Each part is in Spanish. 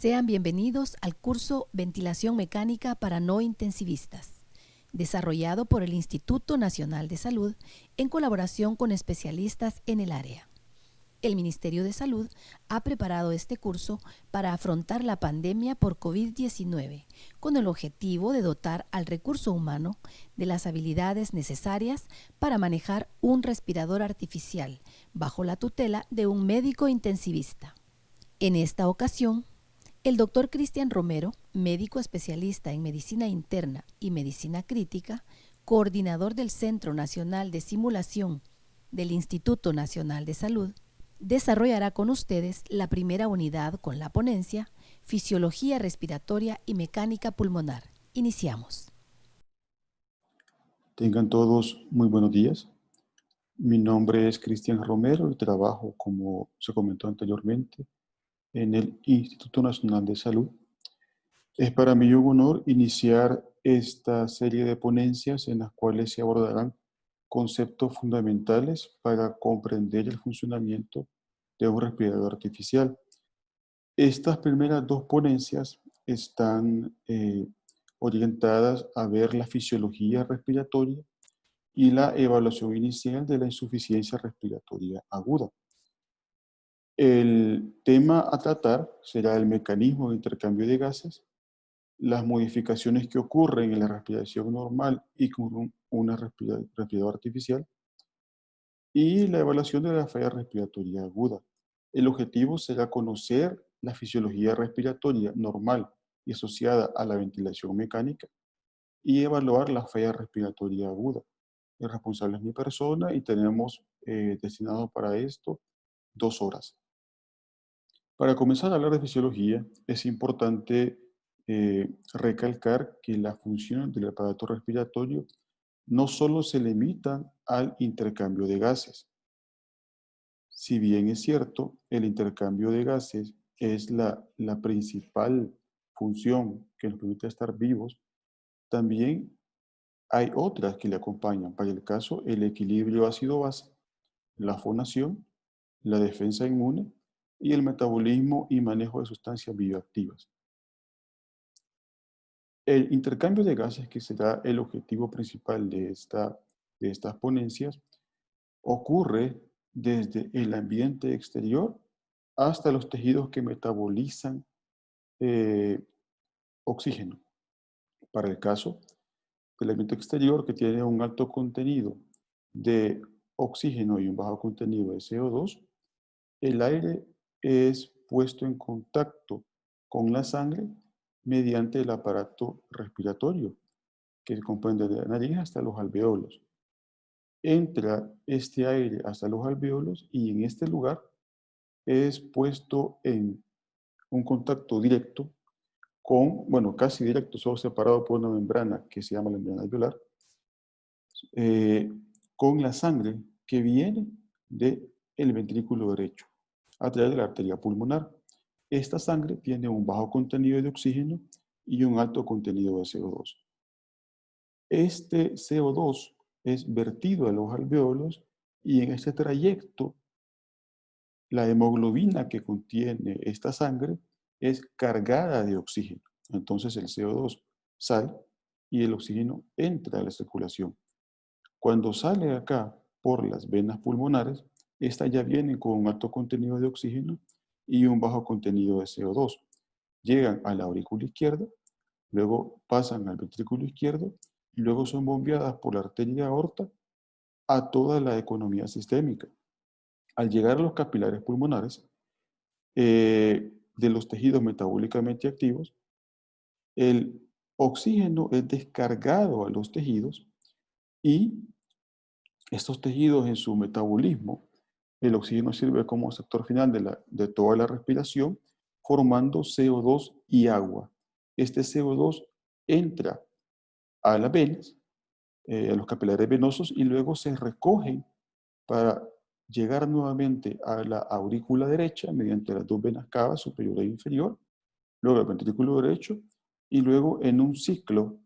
Sean bienvenidos al curso Ventilación Mecánica para no intensivistas, desarrollado por el Instituto Nacional de Salud en colaboración con especialistas en el área. El Ministerio de Salud ha preparado este curso para afrontar la pandemia por COVID-19 con el objetivo de dotar al recurso humano de las habilidades necesarias para manejar un respirador artificial bajo la tutela de un médico intensivista. En esta ocasión, el doctor Cristian Romero, médico especialista en medicina interna y medicina crítica, coordinador del Centro Nacional de Simulación del Instituto Nacional de Salud, desarrollará con ustedes la primera unidad con la ponencia Fisiología Respiratoria y Mecánica Pulmonar. Iniciamos. Tengan todos muy buenos días. Mi nombre es Cristian Romero y trabajo, como se comentó anteriormente, en el Instituto Nacional de Salud. Es para mí un honor iniciar esta serie de ponencias en las cuales se abordarán conceptos fundamentales para comprender el funcionamiento de un respirador artificial. Estas primeras dos ponencias están orientadas a ver la fisiología respiratoria y la evaluación inicial de la insuficiencia respiratoria aguda. El tema a tratar será el mecanismo de intercambio de gases, las modificaciones que ocurren en la respiración normal y con una respirador artificial, y la evaluación de la falla respiratoria aguda. El objetivo será conocer la fisiología respiratoria normal y asociada a la ventilación mecánica y evaluar la falla respiratoria aguda. El responsable es mi persona y tenemos destinado para esto 2 horas. Para comenzar a hablar de fisiología, es importante recalcar que las funciones del aparato respiratorio no solo se limitan al intercambio de gases. Si bien es cierto, el intercambio de gases es la principal función que nos permite estar vivos, también hay otras que le acompañan. Para el caso, el equilibrio ácido-base, la fonación, la defensa inmune y el metabolismo y manejo de sustancias bioactivas. El intercambio de gases, que será el objetivo principal de estas ponencias, ocurre desde el ambiente exterior hasta los tejidos que metabolizan oxígeno. Para el caso del ambiente exterior, que tiene un alto contenido de oxígeno y un bajo contenido de CO2, el aire es puesto en contacto con la sangre mediante el aparato respiratorio, que comprende de la nariz hasta los alveolos. Entra este aire hasta los alveolos y en este lugar es puesto en un contacto directo con, bueno, casi directo, solo separado por una membrana que se llama la membrana alveolar, con la sangre que viene del ventrículo derecho a través de la arteria pulmonar. Esta sangre tiene un bajo contenido de oxígeno y un alto contenido de CO2. Este CO2 es vertido a los alveolos y en este trayecto la hemoglobina que contiene esta sangre es cargada de oxígeno. Entonces el CO2 sale y el oxígeno entra a la circulación. Cuando sale acá por las venas pulmonares, estas ya vienen con un alto contenido de oxígeno y un bajo contenido de CO2. Llegan a la aurícula izquierda, luego pasan al ventrículo izquierdo y luego son bombeadas por la arteria aorta a toda la economía sistémica. Al llegar a los capilares pulmonares de los tejidos metabólicamente activos, el oxígeno es descargado a los tejidos y estos tejidos en su metabolismo, el oxígeno sirve como sector final de toda la respiración, formando CO2 y agua. Este CO2 entra a las venas, a los capilares venosos, y luego se recogen para llegar nuevamente a la aurícula derecha mediante las dos venas cavas, superior e inferior, luego al ventrículo derecho, y luego en un ciclo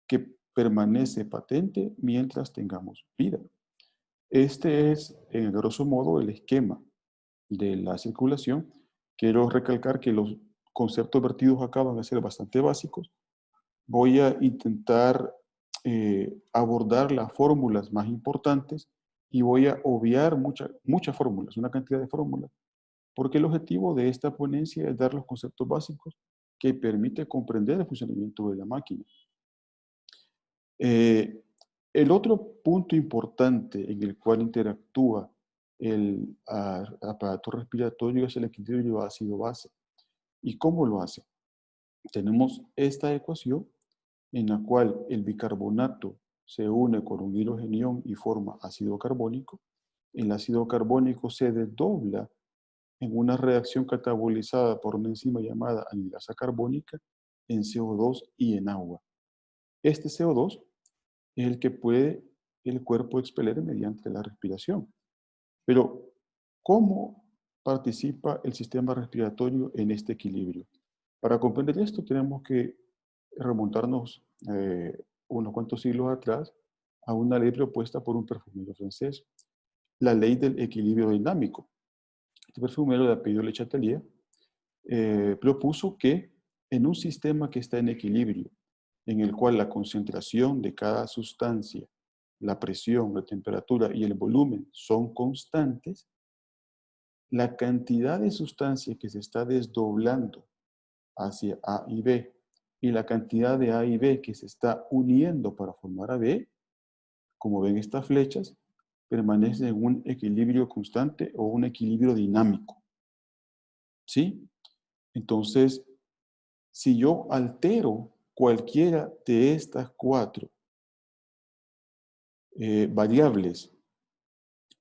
que permanece patente mientras tengamos vida. Este es, en grosso modo, el esquema de la circulación. Quiero recalcar que los conceptos vertidos acá van a ser bastante básicos. Voy a intentar abordar las fórmulas más importantes y voy a obviar muchas fórmulas, una cantidad de fórmulas, porque el objetivo de esta ponencia es dar los conceptos básicos que permite comprender el funcionamiento de la máquina. El otro punto importante en el cual interactúa el aparato respiratorio es el equilibrio ácido-base. ¿Y cómo lo hace? Tenemos esta ecuación en la cual el bicarbonato se une con un hidrogenión y forma ácido carbónico. El ácido carbónico se desdobla en una reacción catabolizada por una enzima llamada anilasa carbónica en CO2 y en agua. Este CO2 es el que puede el cuerpo expeler mediante la respiración. Pero, ¿cómo participa el sistema respiratorio en este equilibrio? Para comprender esto tenemos que remontarnos unos cuantos siglos atrás a una ley propuesta por un perfumero francés, la ley del equilibrio dinámico. Este perfumero de apellido Le Chatelier propuso que en un sistema que está en equilibrio, en el cual la concentración de cada sustancia, la presión, la temperatura y el volumen son constantes, la cantidad de sustancia que se está desdoblando hacia A y B y la cantidad de A y B que se está uniendo para formar a B, como ven estas flechas, permanece en un equilibrio constante o un equilibrio dinámico. ¿Sí? Entonces, si yo altero cualquiera de estas cuatro variables,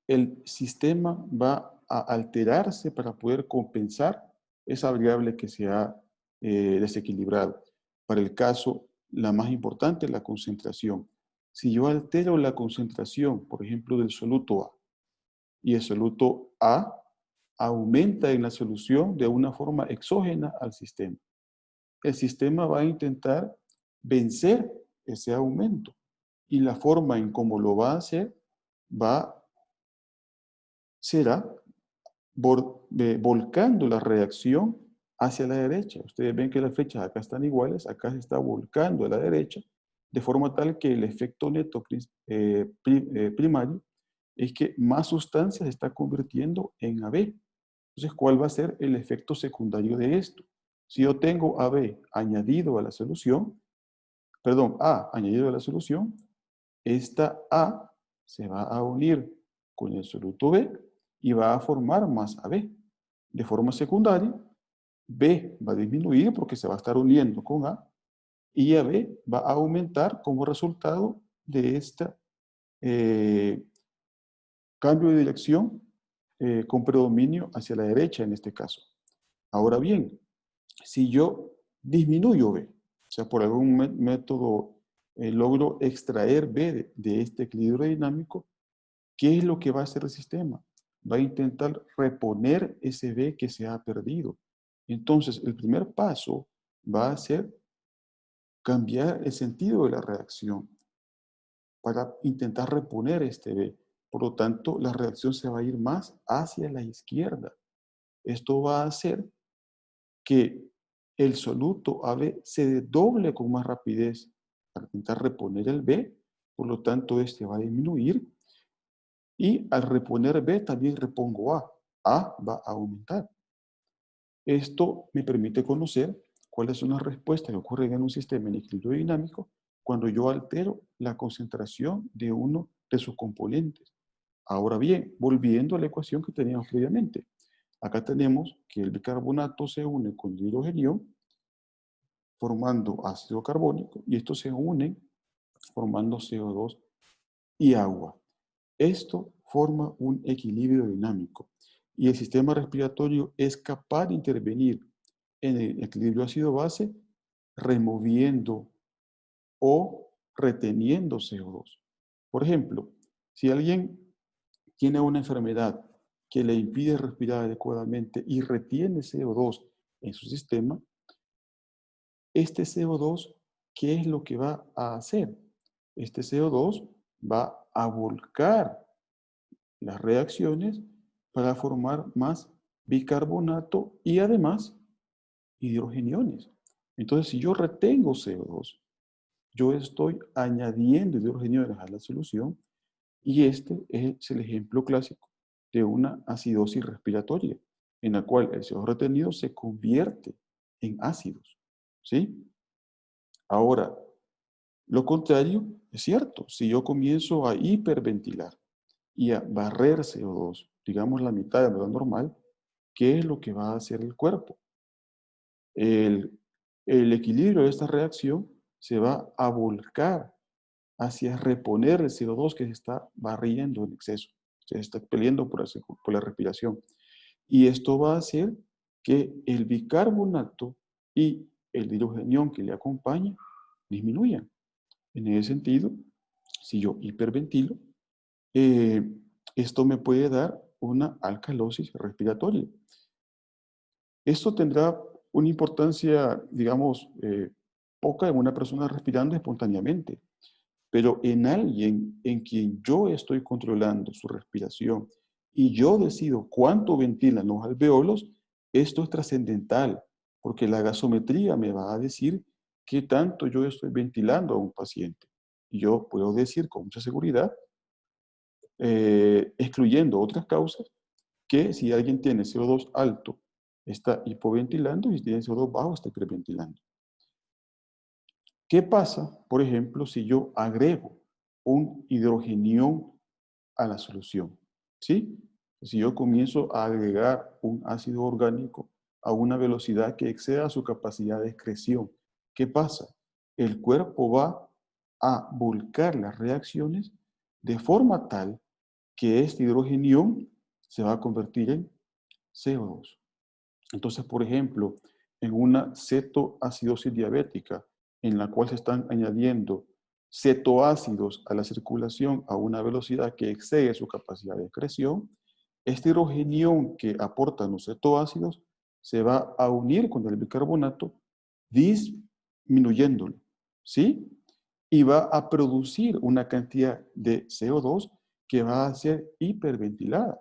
el sistema va a alterarse para poder compensar esa variable que se ha desequilibrado. Para el caso, la más importante, la concentración. Si yo altero la concentración, por ejemplo, del soluto A, y el soluto A aumenta en la solución de una forma exógena al sistema, el sistema va a intentar vencer ese aumento. Y la forma en cómo lo va a hacer será volcando la reacción hacia la derecha. Ustedes ven que las flechas acá están iguales, acá se está volcando a la derecha, de forma tal que el efecto neto primario es que más sustancia se está convirtiendo en AB. Entonces, ¿cuál va a ser el efecto secundario de esto? Si yo tengo AB añadido a la solución, perdón, A añadido a la solución, esta A se va a unir con el soluto B y va a formar más AB. De forma secundaria, B va a disminuir porque se va a estar uniendo con A y AB va a aumentar como resultado de este cambio de dirección con predominio hacia la derecha en este caso. Ahora bien, si yo disminuyo B, o sea, por algún método logro extraer B de este equilibrio dinámico, ¿qué es lo que va a hacer el sistema? Va a intentar reponer ese B que se ha perdido. Entonces, el primer paso va a ser cambiar el sentido de la reacción para intentar reponer este B. Por lo tanto, la reacción se va a ir más hacia la izquierda. Esto va a hacer que el soluto AB se desdoble con más rapidez para intentar reponer el B, por lo tanto este va a disminuir y al reponer B también repongo A. A va a aumentar. Esto me permite conocer cuáles son las respuestas que ocurren en un sistema en equilibrio dinámico cuando yo altero la concentración de uno de sus componentes. Ahora bien, volviendo a la ecuación que teníamos previamente. Acá tenemos que el bicarbonato se une con el hidrogenio formando ácido carbónico y estos se unen formando CO2 y agua. Esto forma un equilibrio dinámico y el sistema respiratorio es capaz de intervenir en el equilibrio ácido-base removiendo o reteniendo CO2. Por ejemplo, si alguien tiene una enfermedad que le impide respirar adecuadamente y retiene CO2 en su sistema, este CO2, ¿qué es lo que va a hacer? Este CO2 va a volcar las reacciones para formar más bicarbonato y además hidrogeniones. Entonces, si yo retengo CO2, yo estoy añadiendo hidrogeniones a la solución y este es el ejemplo clásico de una acidosis respiratoria, en la cual el CO2 retenido se convierte en ácidos. ¿Sí? Ahora, lo contrario es cierto. Si yo comienzo a hiperventilar y a barrer CO2, digamos la mitad de lo normal, ¿qué es lo que va a hacer el cuerpo? El, el equilibrio de esta reacción se va a volcar hacia reponer el CO2 que se está barriendo en exceso, se está expeliendo por la respiración. Y esto va a hacer que el bicarbonato y el hidrogenión que le acompaña disminuyan. En ese sentido, si yo hiperventilo, eh, esto me puede dar una alcalosis respiratoria. Esto tendrá una importancia, digamos, poca en una persona respirando espontáneamente, pero en alguien en quien yo estoy controlando su respiración y yo decido cuánto ventilan los alveolos, esto es trascendental, porque la gasometría me va a decir qué tanto yo estoy ventilando a un paciente. Y yo puedo decir con mucha seguridad, excluyendo otras causas, que si alguien tiene CO2 alto, está hipoventilando y si tiene CO2 bajo, está hiperventilando. ¿Qué pasa, por ejemplo, si yo agrego un hidrogenión a la solución? ¿Sí? Si yo comienzo a agregar un ácido orgánico a una velocidad que exceda su capacidad de excreción, ¿qué pasa? El cuerpo va a volcar las reacciones de forma tal que este hidrogenión se va a convertir en CO2. Entonces, por ejemplo, en una cetoacidosis diabética, en la cual se están añadiendo cetoácidos a la circulación a una velocidad que excede su capacidad de excreción, este hidrogenión que aportan los cetoácidos se va a unir con el bicarbonato, disminuyéndolo, ¿sí? Y va a producir una cantidad de CO2 que va a ser hiperventilada.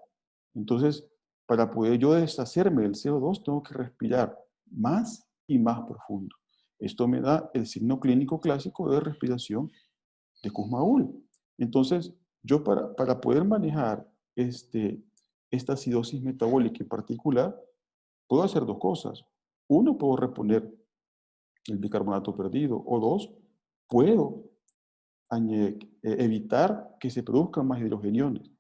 Entonces, para poder yo deshacerme del CO2, tengo que respirar más y más profundo. Esto me da el signo clínico clásico de respiración de Kussmaul. Entonces, yo para poder manejar esta acidosis metabólica en particular, puedo hacer dos cosas. Uno, puedo reponer el bicarbonato perdido. O dos, puedo evitar que se produzcan más hidrogeniones.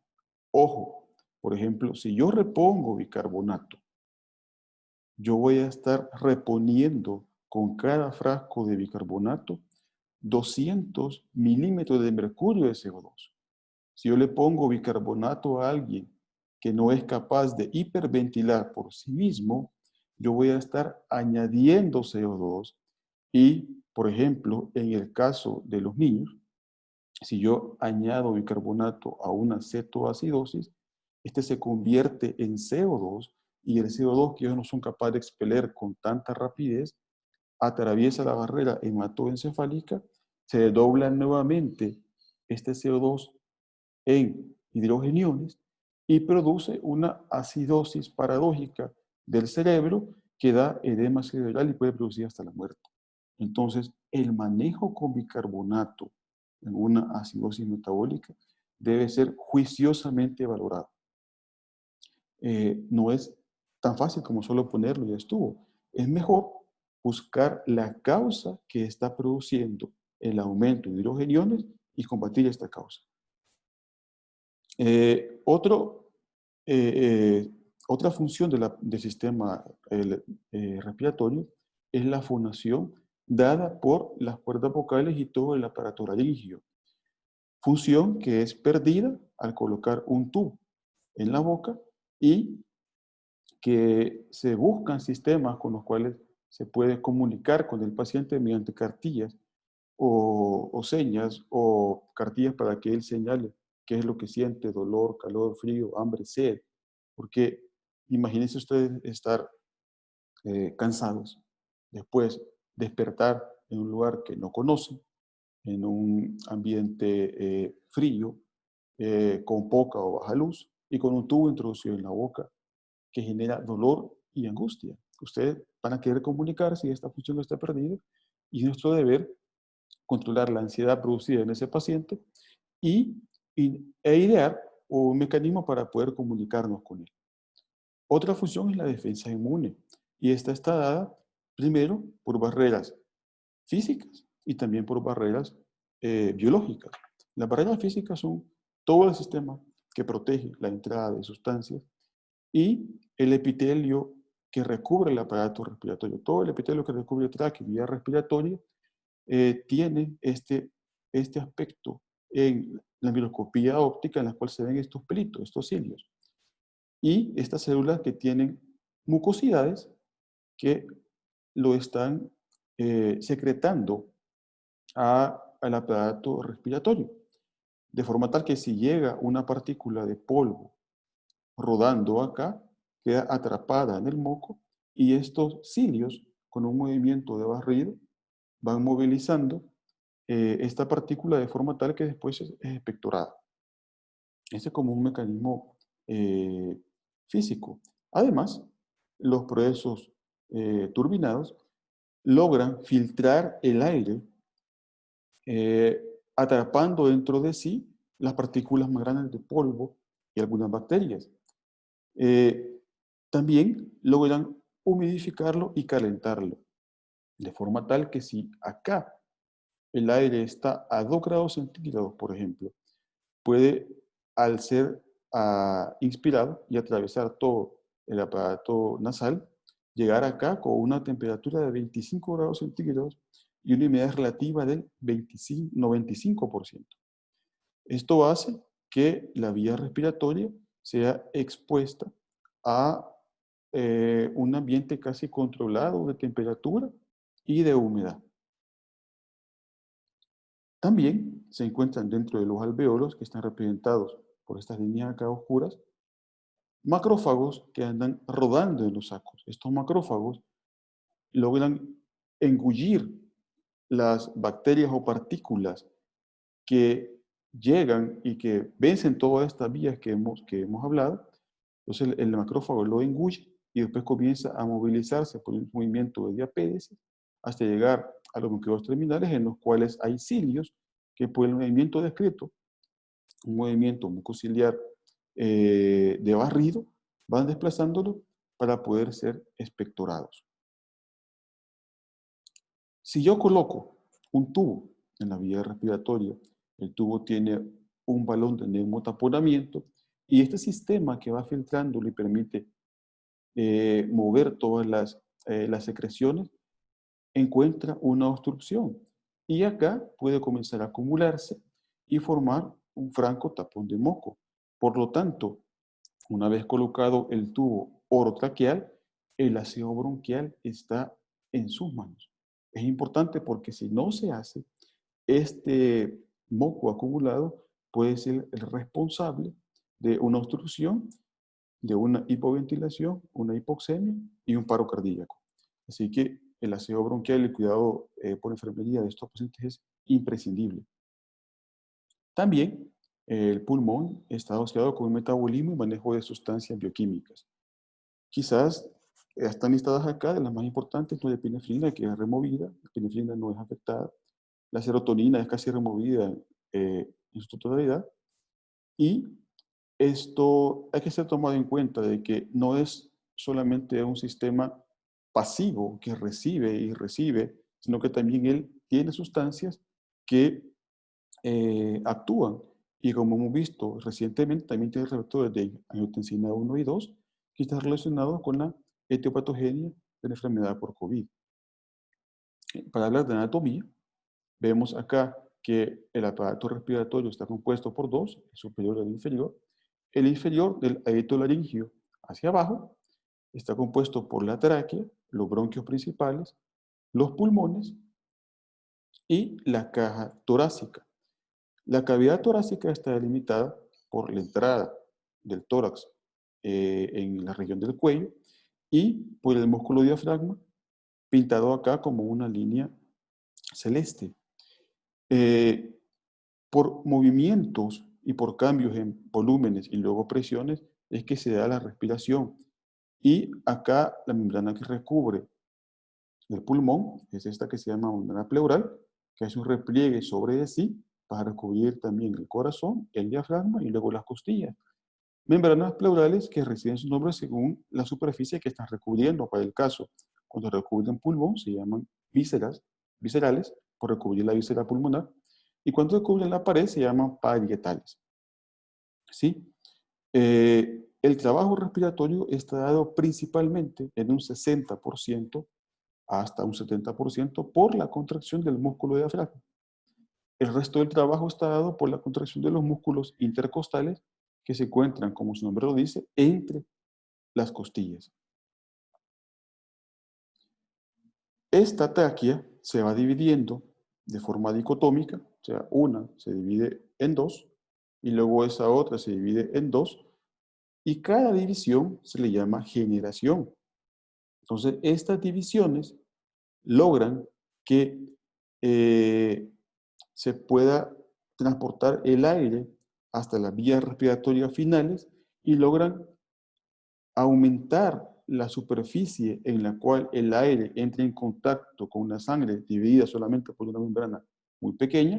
Ojo, por ejemplo, si yo repongo bicarbonato, yo voy a estar reponiendo con cada frasco de bicarbonato 200 milímetros de mercurio de CO2. Si yo le pongo bicarbonato a alguien que no es capaz de hiperventilar por sí mismo, yo voy a estar añadiendo CO2 y, por ejemplo, en el caso de los niños, si yo añado bicarbonato a una cetoacidosis, este se convierte en CO2 y el CO2 que ellos no son capaces de expeler con tanta rapidez, atraviesa la barrera hematoencefálica, se dobla nuevamente este CO2 en hidrogeniones y produce una acidosis paradójica del cerebro que da edema cerebral y puede producir hasta la muerte. Entonces, el manejo con bicarbonato en una acidosis metabólica debe ser juiciosamente valorado. No es tan fácil como solo ponerlo y ya estuvo. Es mejor buscar la causa que está produciendo el aumento de hidrogeniones y combatir esta causa. Eh, otro, Otra función del sistema respiratorio es la fonación dada por las cuerdas vocales y todo el aparato laríngeo. Función que es perdida al colocar un tubo en la boca y que se buscan sistemas con los cuales se puede comunicar con el paciente mediante cartillas o señas o cartillas para que él señale qué es lo que siente, dolor, calor, frío, hambre, sed. Porque imagínense ustedes estar cansados, después despertar en un lugar que no conocen, en un ambiente frío, con poca o baja luz y con un tubo introducido en la boca que genera dolor y angustia. Ustedes van a querer comunicarse y esta función está perdida, y es nuestro deber controlar la ansiedad producida en ese paciente e idear un mecanismo para poder comunicarnos con él. Otra función es la defensa inmune, y esta está dada primero por barreras físicas y también por barreras biológicas. Las barreras físicas son todo el sistema que protege la entrada de sustancias y el epitelio que recubre el aparato respiratorio. Todo el epitelio que recubre el tráqueo y vía respiratoria tiene este aspecto en la microscopía óptica, en la cual se ven estos pelitos, estos cilios. Y estas células que tienen mucosidades que lo están secretando al aparato respiratorio. De forma tal que si llega una partícula de polvo rodando acá, queda atrapada en el moco y estos cilios, con un movimiento de barrido, van movilizando esta partícula de forma tal que después es expectorada. Este es como un mecanismo físico. Además, los procesos turbinados logran filtrar el aire atrapando dentro de sí las partículas más grandes de polvo y algunas bacterias. También logran humidificarlo y calentarlo, de forma tal que si acá el aire está a 2 grados centígrados, por ejemplo, puede, al ser inspirado y atravesar todo el aparato nasal, llegar acá con una temperatura de 25 grados centígrados y una humedad relativa del 95%. Esto hace que la vía respiratoria sea expuesta a un ambiente casi controlado de temperatura y de humedad. También se encuentran dentro de los alveolos, que están representados por estas líneas acá oscuras, macrófagos que andan rodando en los sacos. Estos macrófagos logran engullir las bacterias o partículas que llegan y que vencen todas estas vías que hemos hablado. Entonces el macrófago lo engulle y después comienza a movilizarse por un movimiento de diapédesis hasta llegar a los núcleos terminales, en los cuales hay cilios que por el movimiento descrito, un movimiento mucociliar de barrido, van desplazándolo para poder ser expectorados. Si yo coloco un tubo en la vía respiratoria, el tubo tiene un balón de neumotaponamiento y este sistema que va filtrando le permite mover todas las secreciones, encuentra una obstrucción y acá puede comenzar a acumularse y formar un franco tapón de moco. Por lo tanto, una vez colocado el tubo orotraqueal, el aseo bronquial está en sus manos. Es importante porque si no se hace, este moco acumulado puede ser el responsable de una obstrucción, de una hipoventilación, una hipoxemia y un paro cardíaco. Así que el aseo bronquial y el cuidado por enfermería de estos pacientes es imprescindible. También el pulmón está asociado con el metabolismo y manejo de sustancias bioquímicas. Quizás están listadas acá de las más importantes, la epinefrina, que es removida, la epinefrina no es afectada, la serotonina es casi removida en su totalidad, y esto hay que ser tomado en cuenta de que no es solamente un sistema pasivo que recibe y recibe, sino que también él tiene sustancias que actúan. Y como hemos visto recientemente, también tiene receptores de angiotensina 1 y 2 que están relacionados con la etiopatogenia de la enfermedad por COVID. Para hablar de anatomía, vemos acá que el aparato respiratorio está compuesto por dos, el superior y el inferior. El inferior del areto laringio hacia abajo está compuesto por la tráquea, los bronquios principales, los pulmones y la caja torácica. La cavidad torácica está delimitada por la entrada del tórax en la región del cuello y por el músculo diafragma, pintado acá como una línea celeste. Eh, por movimientos y por cambios en volúmenes y luego presiones es que se da la respiración. Y acá la membrana que recubre el pulmón es esta que se llama membrana pleural, que hace un repliegue sobre de sí para recubrir también el corazón, el diafragma y luego las costillas. Membranas pleurales que reciben su nombre según la superficie que están recubriendo. Para el caso, cuando recubren pulmón, se llaman viscerales, por recubrir la víscera pulmonar. Y cuando recubren la pared, se llaman parietales. ¿Sí? El trabajo respiratorio está dado principalmente en un 60% hasta un 70% por la contracción del músculo diafragma. El resto del trabajo está dado por la contracción de los músculos intercostales que se encuentran, como su nombre lo dice, entre las costillas. Esta tráquea se va dividiendo de forma dicotómica, o sea, una se divide en dos y luego esa otra se divide en dos y cada división se le llama generación. Entonces, estas divisiones logran que se pueda transportar el aire hasta las vías respiratorias finales y logran aumentar la superficie en la cual el aire entra en contacto con una sangre dividida solamente por una membrana muy pequeña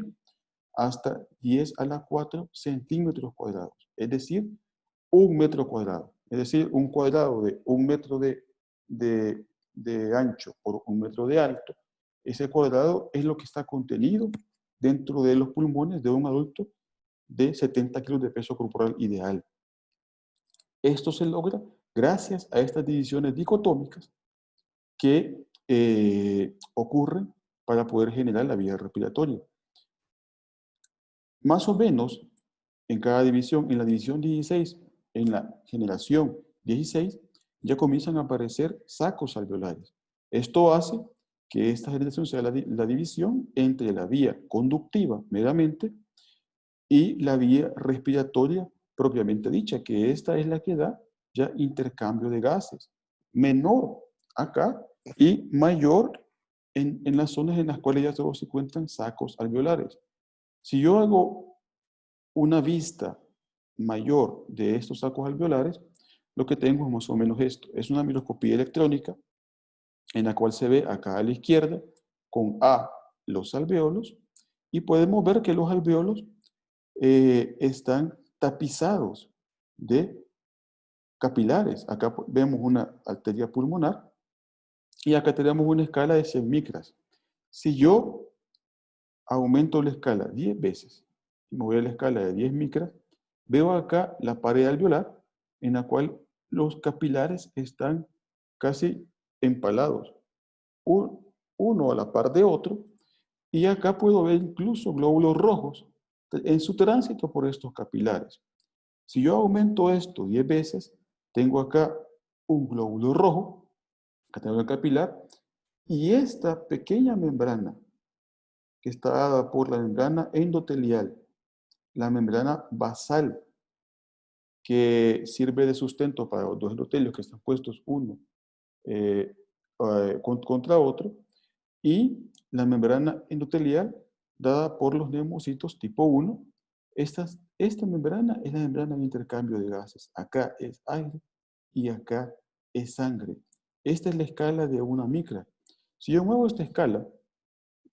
hasta 10 a la 4 centímetros cuadrados, es decir, 1 metro cuadrado. Es decir, un cuadrado de 1 metro de ancho por 1 metro de alto. Ese cuadrado es lo que está contenido dentro de los pulmones de un adulto de 70 kilos de peso corporal ideal. Esto se logra gracias a estas divisiones dicotómicas que ocurren para poder generar la vía respiratoria. Más o menos, en cada división, en la división 16, en la generación 16, ya comienzan a aparecer sacos alveolares. Esto hace que esta generación sea la división entre la vía conductiva meramente y la vía respiratoria propiamente dicha, que esta es la que da ya intercambio de gases. Menor acá y mayor en las zonas en las cuales ya solo se encuentran sacos alveolares. Si yo hago una vista mayor de estos sacos alveolares, lo que tengo es más o menos esto. Es una microscopía electrónica en la cual se ve acá a la izquierda con A los alvéolos y podemos ver que los alvéolos están tapizados de capilares. Acá vemos una arteria pulmonar y acá tenemos una escala de 100 micras. Si yo aumento la escala 10 veces y me voy a la escala de 10 micras, veo acá la pared alveolar en la cual los capilares están casi empalados, uno a la par de otro, y acá puedo ver incluso glóbulos rojos en su tránsito por estos capilares. Si yo aumento esto 10 veces, tengo acá un glóbulo rojo, acá tengo el capilar, y esta pequeña membrana que está dada por la membrana endotelial, la membrana basal, que sirve de sustento para los dos endotelios que están puestos uno contra otro, y la membrana endotelial dada por los neumocitos tipo 1. Esta membrana es la membrana de intercambio de gases. Acá es aire y acá es sangre. Esta es la escala de una micra. Si yo muevo esta escala,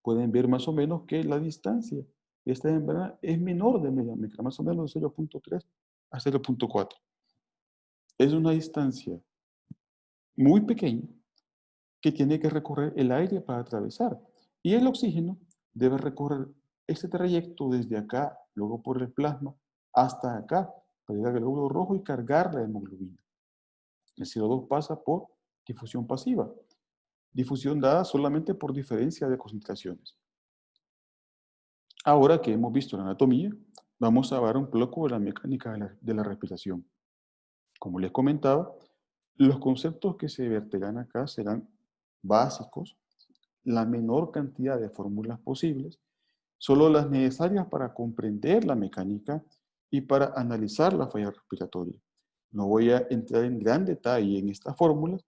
pueden ver más o menos que la distancia de esta membrana es menor de media micra, más o menos de 0.3 a 0.4. Es una distancia muy pequeña que tiene que recorrer el aire para atravesar. Y el oxígeno debe recorrer este trayecto desde acá, luego por el plasma, hasta acá, para llegar al glóbulo rojo y cargar la hemoglobina. El CO2 pasa por difusión pasiva, difusión dada solamente por diferencia de concentraciones. Ahora que hemos visto la anatomía, vamos a ver un poco de la mecánica de la respiración. Como les comentaba, los conceptos que se verterán acá serán básicos, la menor cantidad de fórmulas posibles, solo las necesarias para comprender la mecánica y para analizar la falla respiratoria. No voy a entrar en gran detalle en estas fórmulas.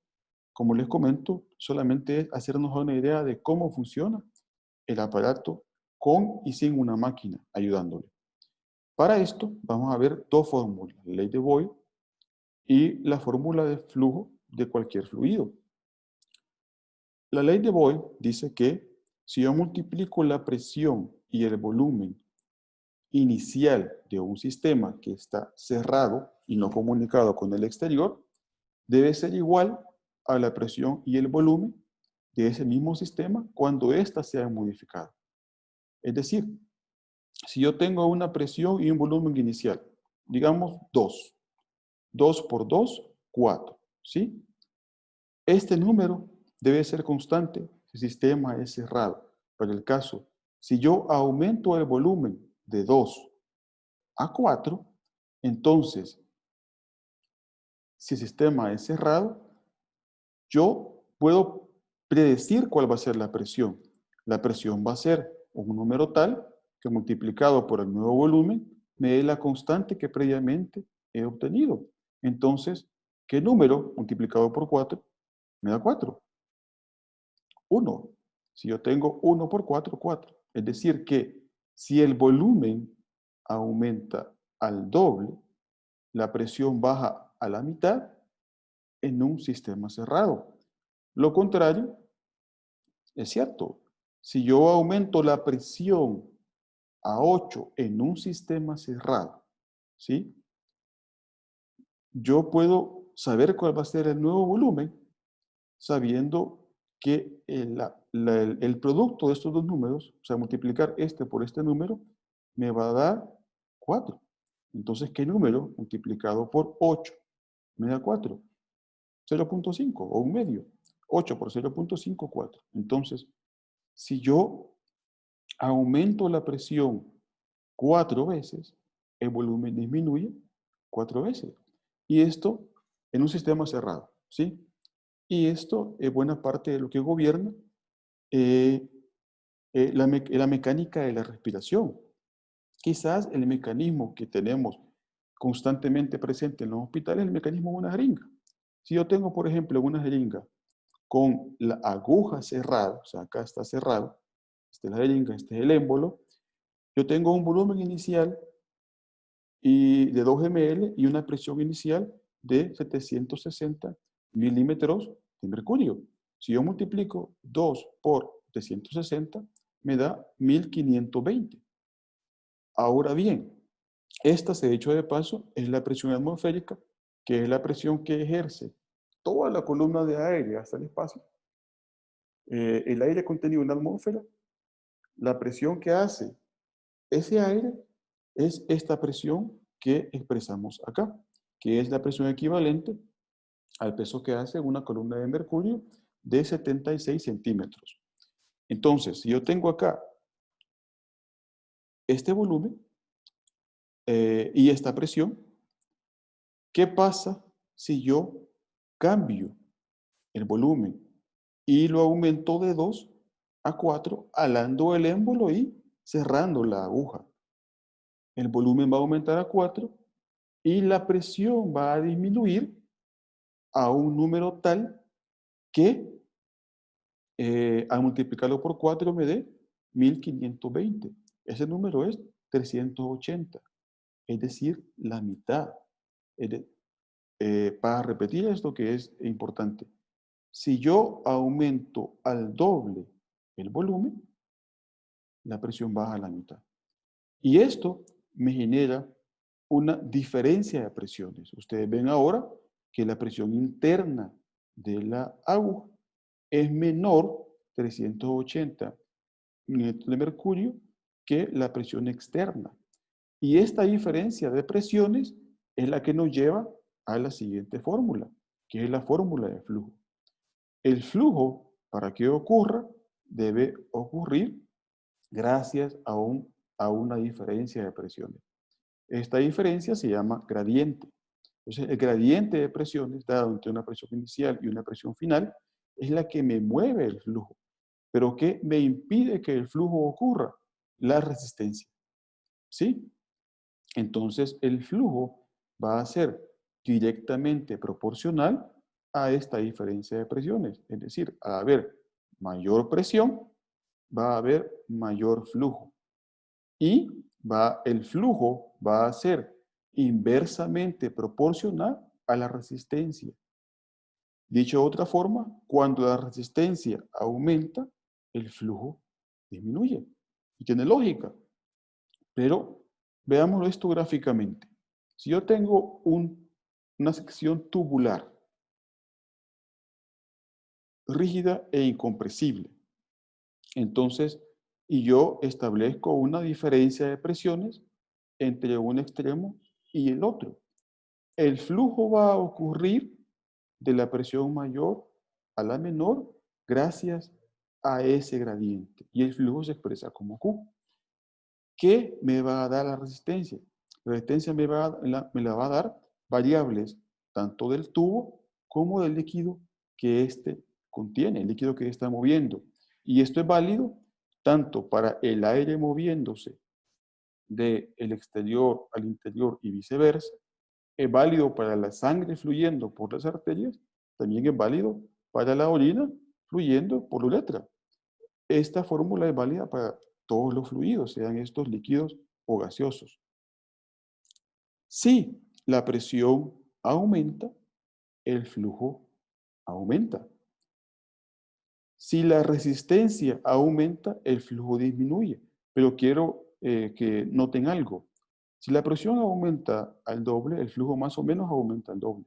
Como les comento, solamente es hacernos una idea de cómo funciona el aparato con y sin una máquina ayudándole. Para esto vamos a ver dos fórmulas, la ley de Boyle y la fórmula de flujo de cualquier fluido. La ley de Boyle dice que si yo multiplico la presión y el volumen inicial de un sistema que está cerrado y no comunicado con el exterior, debe ser igual a la presión y el volumen de ese mismo sistema cuando ésta sea modificada. Es decir, si yo tengo una presión y un volumen inicial, digamos 2, 2 por 2, 4, ¿sí? Este número debe ser constante si el sistema es cerrado. Para el caso, si yo aumento el volumen de 2 a 4, entonces, si el sistema es cerrado, yo puedo predecir cuál va a ser la presión. La presión va a ser un número tal que multiplicado por el nuevo volumen me dé la constante que previamente he obtenido. Entonces, ¿qué número multiplicado por 4 me da 4? 1. Si yo tengo 1 por 4, 4. Es decir que si el volumen aumenta al doble, la presión baja a la mitad en un sistema cerrado. Lo contrario es cierto. Si yo aumento la presión a 8 en un sistema cerrado, ¿sí? Yo puedo saber cuál va a ser el nuevo volumen sabiendo que el producto de estos dos números, o sea, multiplicar este por este número, me va a dar 4. Entonces, ¿qué número multiplicado por 8 me da 4? 0.5 o un medio. 8 por 0.5, 4. Entonces, si yo aumento la presión 4 veces, el volumen disminuye 4 veces. Y esto en un sistema cerrado, ¿sí? Y esto es buena parte de lo que gobierna eh, la mecánica de la respiración. Quizás el mecanismo que tenemos constantemente presente en los hospitales es el mecanismo de una jeringa. Si yo tengo, por ejemplo, una jeringa con la aguja cerrada, o sea, acá está cerrado, esta es la jeringa, este es el émbolo, yo tengo un volumen inicial de 2 ml y una presión inicial de 760 milímetros de mercurio. Si yo multiplico 2 por 760, me da 1520. Ahora bien, esta, se dicho de paso, es la presión atmosférica, que es la presión que ejerce toda la columna de aire hasta el espacio. El aire contenido en la atmósfera, la presión que hace ese aire es esta presión que expresamos acá, que es la presión equivalente al peso que hace una columna de mercurio de 76 centímetros. Entonces, si yo tengo acá este volumen y esta presión, ¿qué pasa si yo cambio el volumen y lo aumento de 2 a 4, alando el émbolo y cerrando la aguja? El volumen va a aumentar a 4 y la presión va a disminuir a un número tal que al multiplicarlo por 4 me dé 1520. Ese número es 380, es decir, la mitad. Para repetir esto que es importante, si yo aumento al doble el volumen, la presión baja a la mitad. Y esto me genera una diferencia de presiones. Ustedes ven ahora que la presión interna de la aguja es menor, 380 milímetros de mercurio, que la presión externa. Y esta diferencia de presiones es la que nos lleva a la siguiente fórmula, que es la fórmula de flujo. El flujo, para que ocurra, debe ocurrir gracias a una diferencia de presiones. Esta diferencia se llama gradiente. Entonces, el gradiente de presiones dado entre una presión inicial y una presión final es la que me mueve el flujo. ¿Pero qué me impide que el flujo ocurra? La resistencia. ¿Sí? Entonces, el flujo va a ser directamente proporcional a esta diferencia de presiones. Es decir, al haber mayor presión, va a haber mayor flujo. Y el flujo va a ser inversamente proporcional a la resistencia. Dicho de otra forma, cuando la resistencia aumenta, el flujo disminuye. Y tiene lógica. Pero veámoslo esto gráficamente. Si yo tengo una sección tubular rígida e incompresible, entonces, y yo establezco una diferencia de presiones entre un extremo y el otro. El flujo va a ocurrir de la presión mayor a la menor gracias a ese gradiente. Y el flujo se expresa como Q. ¿Qué me va a dar la resistencia? La resistencia me la va a dar variables tanto del tubo como del líquido que éste contiene, el líquido que está moviendo. Y esto es válido tanto para el aire moviéndose del exterior al interior y viceversa. Es válido para la sangre fluyendo por las arterias. También es válido para la orina fluyendo por la uretra. Esta fórmula es válida para todos los fluidos, sean estos líquidos o gaseosos. Si la presión aumenta, el flujo aumenta. Si la resistencia aumenta, el flujo disminuye. Pero quiero que noten algo. Si la presión aumenta al doble, el flujo más o menos aumenta al doble.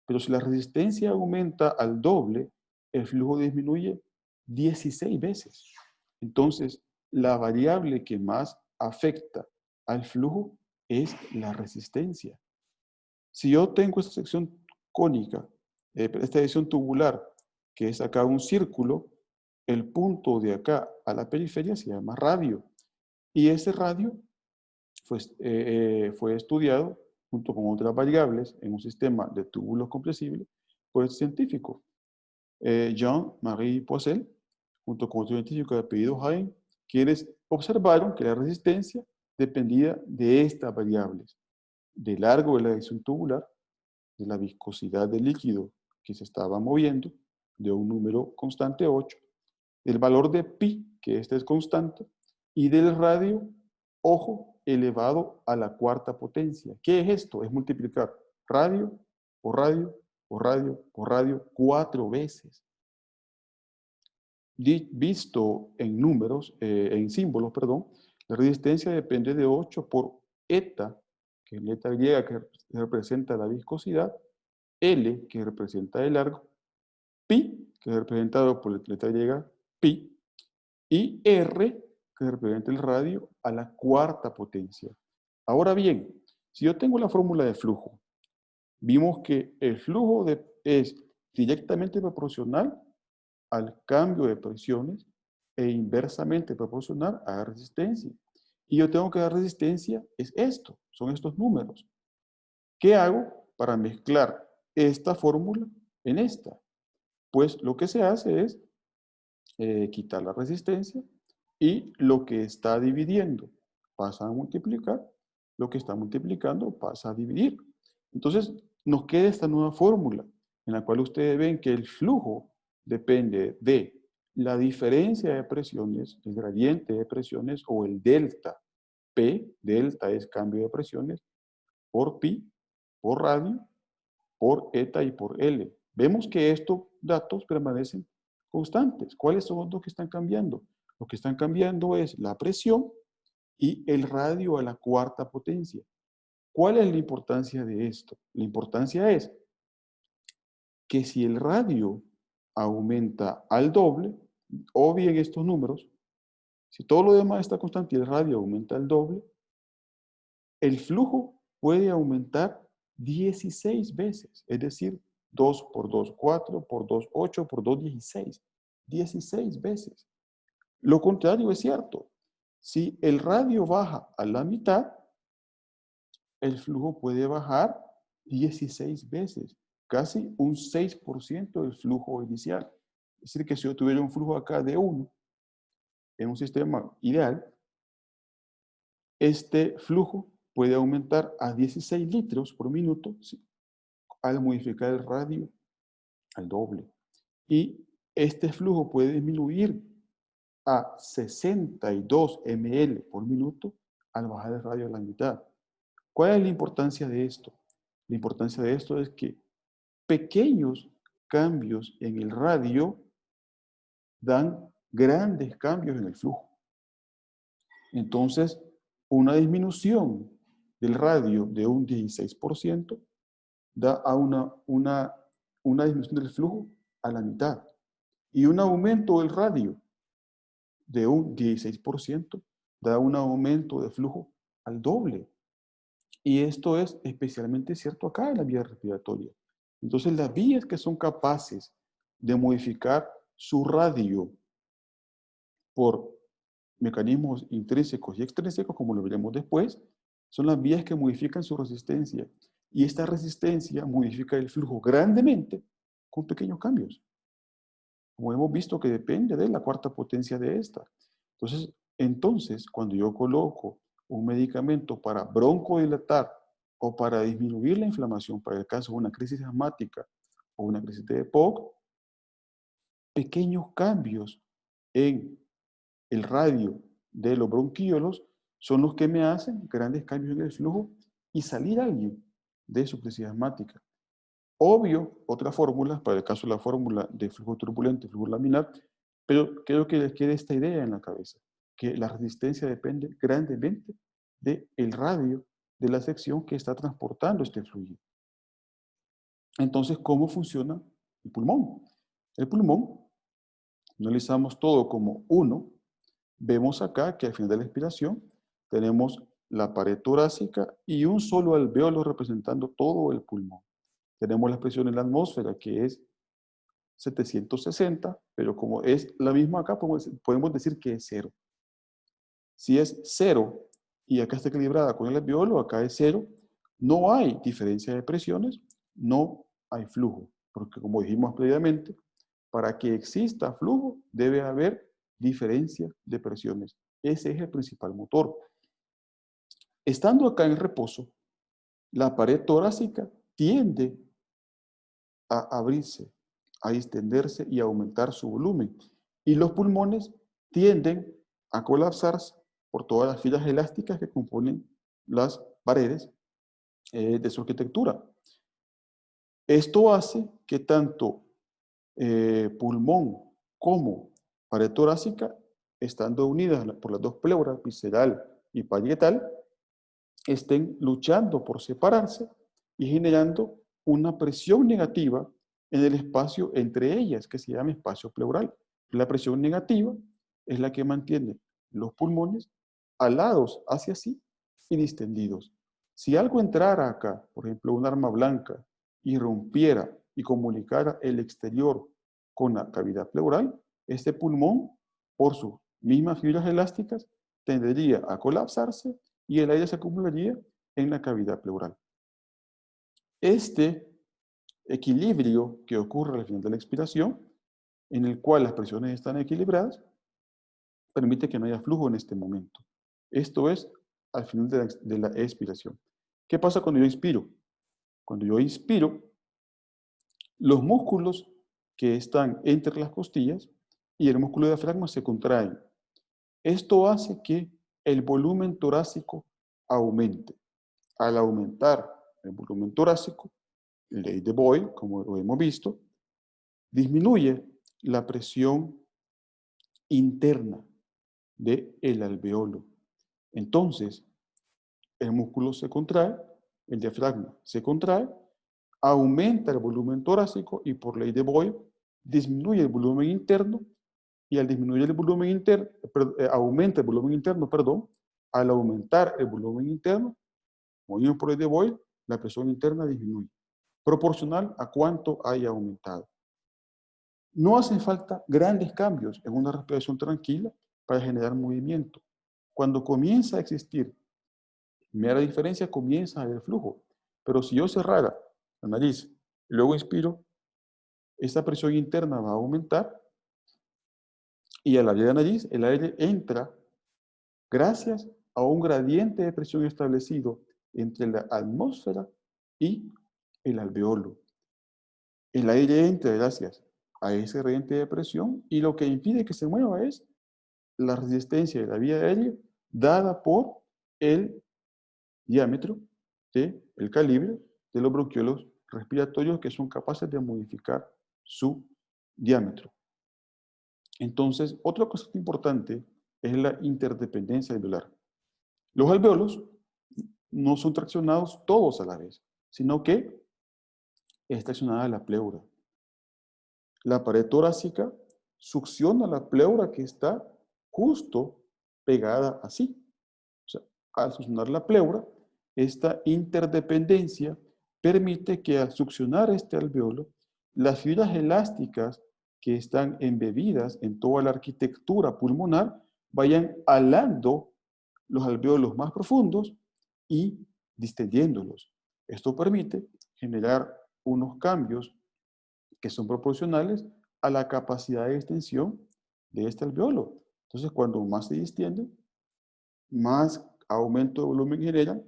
Pero si la resistencia aumenta al doble, el flujo disminuye 16 veces. Entonces, la variable que más afecta al flujo es la resistencia. Si yo tengo esta sección cónica, esta sección tubular, que es acá un círculo, el punto de acá a la periferia se llama radio. Y ese radio fue estudiado junto con otras variables en un sistema de túbulos compresibles por el científico Jean-Marie Poiseuille, junto con otro científico de apellido Hain, quienes observaron que la resistencia dependía de estas variables: del largo de la sección tubular, de la viscosidad del líquido que se estaba moviendo, de un número constante 8, del valor de pi, que este es constante, y del radio, ojo, elevado a la cuarta potencia. ¿Qué es esto? Es multiplicar radio por radio por radio por radio 4 veces. Visto en números, en símbolos, perdón, la resistencia depende de 8 por eta, que es letra griega que representa la viscosidad, L, que representa el largo, pi, que es representado por la letra griega pi, y R, que representa el radio a la cuarta potencia. Ahora bien, si yo tengo la fórmula de flujo, vimos que el flujo es directamente proporcional al cambio de presiones e inversamente proporcional a la resistencia. Y yo tengo que dar resistencia, es esto, son estos números. ¿Qué hago para mezclar esta fórmula en esta? Pues lo que se hace es quitar la resistencia y lo que está dividiendo pasa a multiplicar, lo que está multiplicando pasa a dividir. Entonces nos queda esta nueva fórmula en la cual ustedes ven que el flujo depende de la diferencia de presiones, el gradiente de presiones o el delta. P, delta es cambio de presiones, por pi, por radio, por eta y por L. Vemos que estos datos permanecen constantes. ¿Cuáles son los que están cambiando? Lo que están cambiando es la presión y el radio a la cuarta potencia. ¿Cuál es la importancia de esto? La importancia es que si el radio aumenta al doble, o bien estos números, si todo lo demás está constante y el radio aumenta al doble, el flujo puede aumentar 16 veces, es decir, 2 por 2, 4 por 2, 8 por 2, 16. 16 veces. Lo contrario es cierto. Si el radio baja a la mitad, el flujo puede bajar 16 veces, casi un 6% del flujo inicial. Es decir, que si yo tuviera un flujo acá de 1 en un sistema ideal, este flujo puede aumentar a 16 litros por minuto al modificar el radio al doble. Y este flujo puede disminuir a 62 ml por minuto al bajar el radio a la mitad. ¿Cuál es la importancia de esto? La importancia de esto es que pequeños cambios en el radio dan grandes cambios en el flujo. Entonces, una disminución del radio de un 16% da a una disminución del flujo a la mitad. Y un aumento del radio de un 16% da un aumento de flujo al doble. Y esto es especialmente cierto acá en la vía respiratoria. Entonces, las vías que son capaces de modificar su radio por mecanismos intrínsecos y extrínsecos, como lo veremos después, son las vías que modifican su resistencia. Y esta resistencia modifica el flujo grandemente con pequeños cambios. Como hemos visto que depende de la cuarta potencia de esta. Entonces, cuando yo coloco un medicamento para broncodilatar o para disminuir la inflamación, para el caso de una crisis asmática o una crisis de EPOC, pequeños cambios en el radio de los bronquiolos son los que me hacen grandes cambios en el flujo y salir alguien de su crisis asmática. Obvio, otras fórmulas, para el caso de la fórmula de flujo turbulento y flujo laminar, pero quiero que les quede esta idea en la cabeza, que la resistencia depende grandemente del radio de la sección que está transportando este fluido. Entonces, ¿cómo funciona el pulmón? El pulmón, analizamos todo como uno, vemos acá que al final de la expiración tenemos la pared torácica y un solo alvéolo representando todo el pulmón. Tenemos la presión en la atmósfera que es 760, pero como es la misma acá, podemos decir que es cero. Si es cero y acá está equilibrada con el alvéolo, acá es cero, no hay diferencia de presiones, no hay flujo, porque como dijimos previamente, para que exista flujo debe haber diferencia de presiones. Ese es el principal motor. Estando acá en reposo, la pared torácica tiende a abrirse, a extenderse y a aumentar su volumen. Y los pulmones tienden a colapsarse por todas las filas elásticas que componen las paredes de su arquitectura. Esto hace que tanto pulmón como pared torácica, estando unidas por las dos pleuras, visceral y parietal, estén luchando por separarse y generando una presión negativa en el espacio entre ellas, que se llama espacio pleural. La presión negativa es la que mantiene los pulmones alados hacia sí y distendidos. Si algo entrara acá, por ejemplo, un arma blanca, y rompiera y comunicara el exterior con la cavidad pleural, este pulmón, por sus mismas fibras elásticas, tendería a colapsarse y el aire se acumularía en la cavidad pleural. Este equilibrio que ocurre al final de la expiración, en el cual las presiones están equilibradas, permite que no haya flujo en este momento. Esto es al final de la expiración. ¿Qué pasa cuando yo inspiro? Cuando yo inspiro, los músculos que están entre las costillas y el músculo de diafragma se contraen. Esto hace que el volumen torácico aumente. Al aumentar el volumen torácico, ley de Boyle, como lo hemos visto, disminuye la presión interna del alveolo. Entonces, el músculo se contrae, el diafragma se contrae, aumenta el volumen torácico y por ley de Boyle disminuye el volumen interno y al disminuir el volumen interno, aumenta el volumen interno, perdón, al aumentar el volumen interno, como vimos por ley de Boyle, la presión interna disminuye, proporcional a cuánto haya aumentado. No hacen falta grandes cambios en una respiración tranquila para generar movimiento. Cuando comienza a existir mera diferencia, comienza a haber flujo. Pero si yo cerrara la nariz y luego inspiro, esta presión interna va a aumentar y al abrir la nariz el aire entra gracias a un gradiente de presión establecido entre la atmósfera y el alveolo. El aire entra gracias a ese gradiente de presión y lo que impide que se mueva es la resistencia de la vía aérea dada por el diámetro del calibre de los bronquiolos respiratorios que son capaces de modificar su diámetro. Entonces, otra cosa importante es la interdependencia alveolar. Los alvéolos no son traccionados todos a la vez, sino que es traccionada la pleura. La pared torácica succiona la pleura que está justo pegada así. O sea, al succionar la pleura, esta interdependencia permite que al succionar este alveolo, las fibras elásticas que están embebidas en toda la arquitectura pulmonar vayan alando los alvéolos más profundos y distendiéndolos. Esto permite generar unos cambios que son proporcionales a la capacidad de extensión de este alveolo. Entonces, cuando más se distiende, más aumento de volumen generan,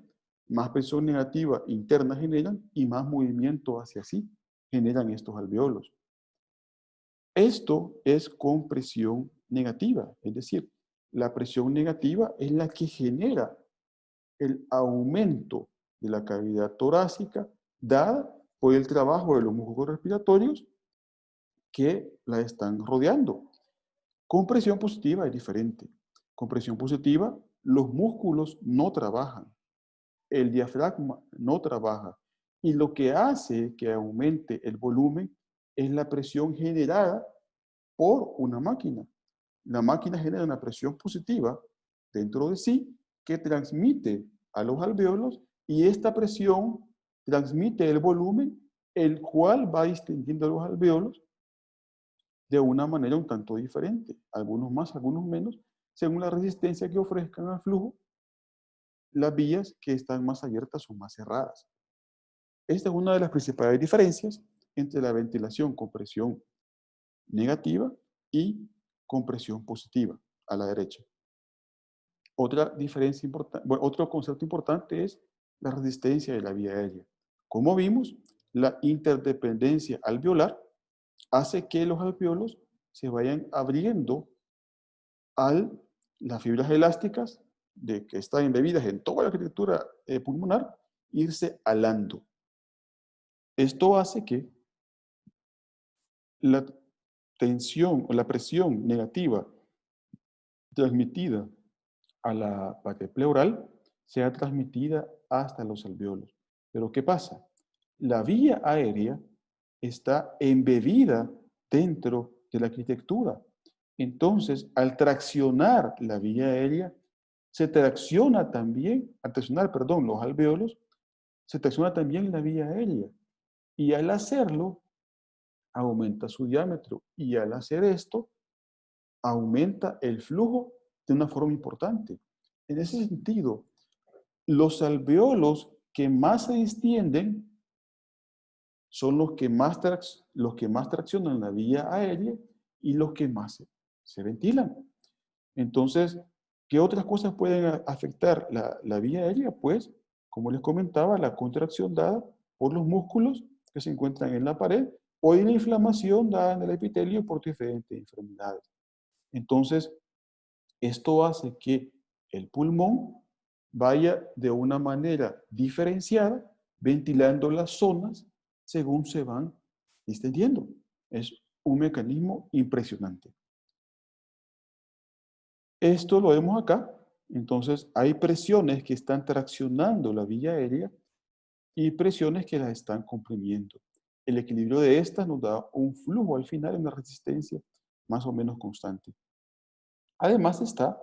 más presión negativa interna generan y más movimiento hacia sí generan estos alveolos. Esto es con presión negativa, es decir, la presión negativa es la que genera el aumento de la cavidad torácica dada por el trabajo de los músculos respiratorios que la están rodeando. Con presión positiva es diferente. Con presión positiva, los músculos no trabajan, el diafragma no trabaja, y lo que hace que aumente el volumen es la presión generada por una máquina. La máquina genera una presión positiva dentro de sí que transmite a los alvéolos y esta presión transmite el volumen, el cual va distendiendo los alvéolos de una manera un tanto diferente, algunos más, algunos menos, según la resistencia que ofrezcan al flujo, las vías que están más abiertas o más cerradas. Esta es una de las principales diferencias entre la ventilación con presión negativa y con presión positiva a la derecha. Otra diferencia importante, bueno, otro concepto importante es la resistencia de la vía aérea. Como vimos, la interdependencia alveolar hace que los alvéolos se vayan abriendo a las fibras elásticas que están embebidas en toda la arquitectura pulmonar, irse alando. Esto hace que la tensión o la presión negativa transmitida a la pared pleural sea transmitida hasta los alvéolos. Pero ¿qué pasa? La vía aérea está embebida dentro de la arquitectura. Entonces, al traccionar la vía aérea, se tracciona también, al traccionar, perdón, los alvéolos, se tracciona también la vía aérea. Y al hacerlo, aumenta su diámetro. Y al hacer esto, aumenta el flujo de una forma importante. En ese sentido, los alvéolos que más se distienden son los que más traccionan la vía aérea y los que más se ventilan. Entonces, ¿qué otras cosas pueden afectar la vía aérea? Pues, como les comentaba, la contracción dada por los músculos que se encuentran en la pared o la inflamación dada en el epitelio por diferentes enfermedades. Entonces, esto hace que el pulmón vaya de una manera diferenciada, ventilando las zonas según se van distendiendo. Es un mecanismo impresionante. Esto lo vemos acá. Entonces, hay presiones que están traccionando la vía aérea y presiones que las están comprimiendo. El equilibrio de estas nos da un flujo al final, una resistencia más o menos constante. Además está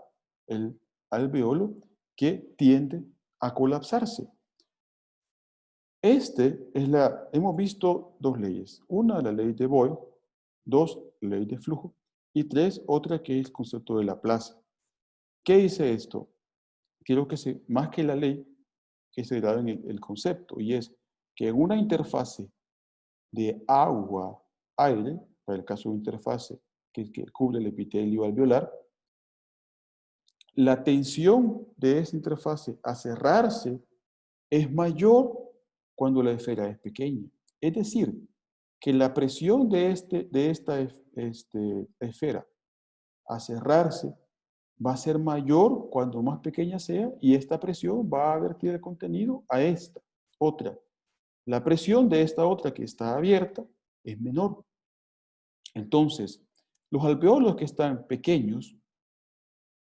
el alveolo que tiende a colapsarse. Hemos visto dos leyes. Una, la ley de Boyle. Dos, la ley de flujo. Y tres, otra que es el concepto de Laplace. ¿Qué dice esto? Quiero que más que la ley, que se grabe en el concepto, y es que en una interfase de agua-aire, para el caso de interfase que cubre el epitelio alveolar, la tensión de esa interfase a cerrarse es mayor cuando la esfera es pequeña. Es decir, que la presión de esta esfera a cerrarse va a ser mayor cuando más pequeña sea y esta presión va a vertir el contenido a esta otra. La presión de esta otra que está abierta es menor. Entonces, los alveolos que están pequeños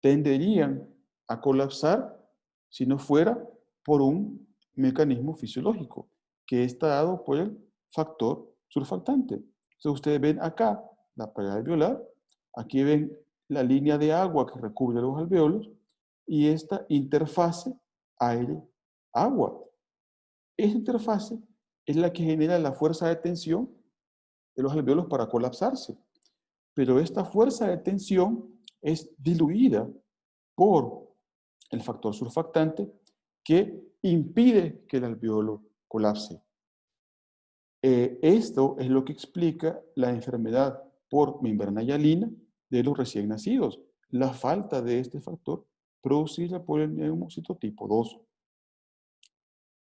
tenderían a colapsar si no fuera por un mecanismo fisiológico que está dado por el factor surfactante. Entonces, ustedes ven acá la pared alveolar, aquí ven la línea de agua que recubre los alveolos y esta interfase aire-agua. Esa interfase es la que genera la fuerza de tensión de los alveolos para colapsarse. Pero esta fuerza de tensión es diluida por el factor surfactante que impide que el alveolo colapse. Esto es lo que explica la enfermedad por membrana hialina de los recién nacidos. La falta de este factor producida por el neumocito tipo 2.